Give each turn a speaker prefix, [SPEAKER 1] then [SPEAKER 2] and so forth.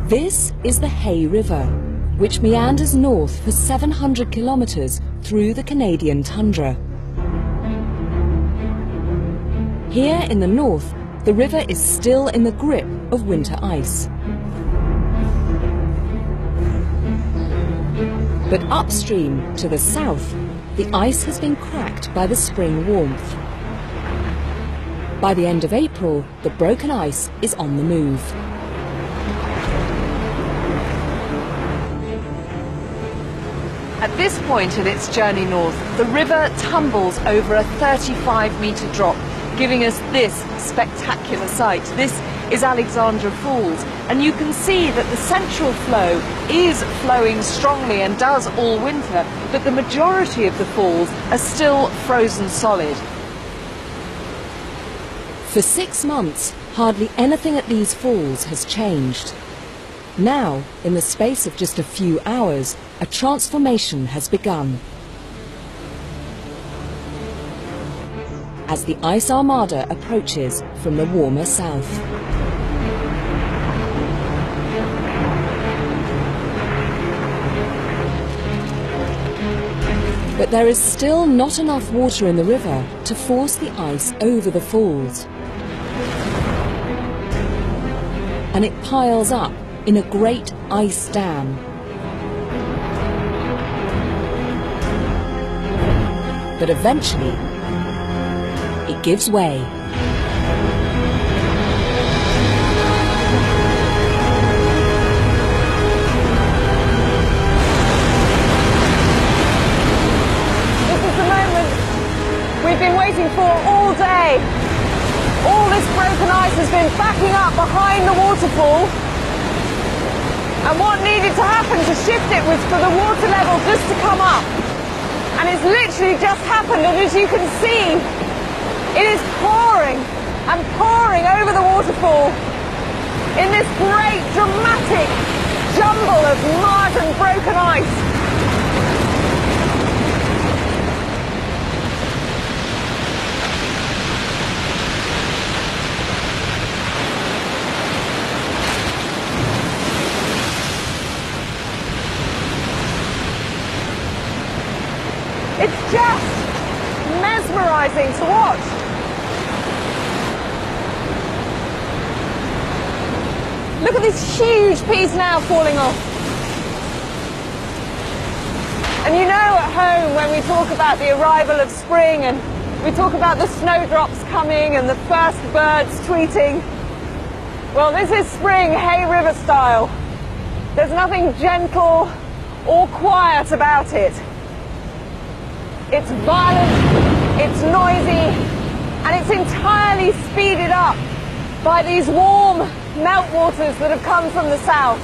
[SPEAKER 1] This is the Hay River, which meanders north for 700 kilometers through the Canadian tundra. Here in the north, the river is still in the grip of winter ice. But upstream, to the south, the ice has been cracked by the spring warmth. By the end of April, the broken ice is on the move.
[SPEAKER 2] At this point in its journey north, the river tumbles over a 35-metre drop, giving us this spectacular sight. This is Alexandra Falls, and you can see that the central flow is flowing strongly and does all winter, but the majority of the falls are still frozen solid.
[SPEAKER 1] For 6 months, hardly anything at these falls has changed. Now, in the space of just a few hours, a transformation has begun. As the ice armada approaches from the warmer south. But there is still not enough water in the river to force the ice over the falls. And it piles up in a great ice dam. But eventually, it gives way.
[SPEAKER 2] This is the moment we've been waiting for all day. All this broken ice has been backing up behind the waterfall. And what needed to happen to shift it was for the water level just to come up. And it's literally just happened, and as you can see, it is pouring and pouring over the waterfall in this great dramatic jumble of mud and broken ice. It's just mesmerising to watch. Look at this huge piece now falling off. And you know, at home, when we talk about the arrival of spring and we talk about the snowdrops coming and the first birds tweeting, well, this is spring Hay River style. There's nothing gentle or quiet about it. It's violent, it's noisy, and it's entirely speeded up by these warm meltwaters that have come from the south.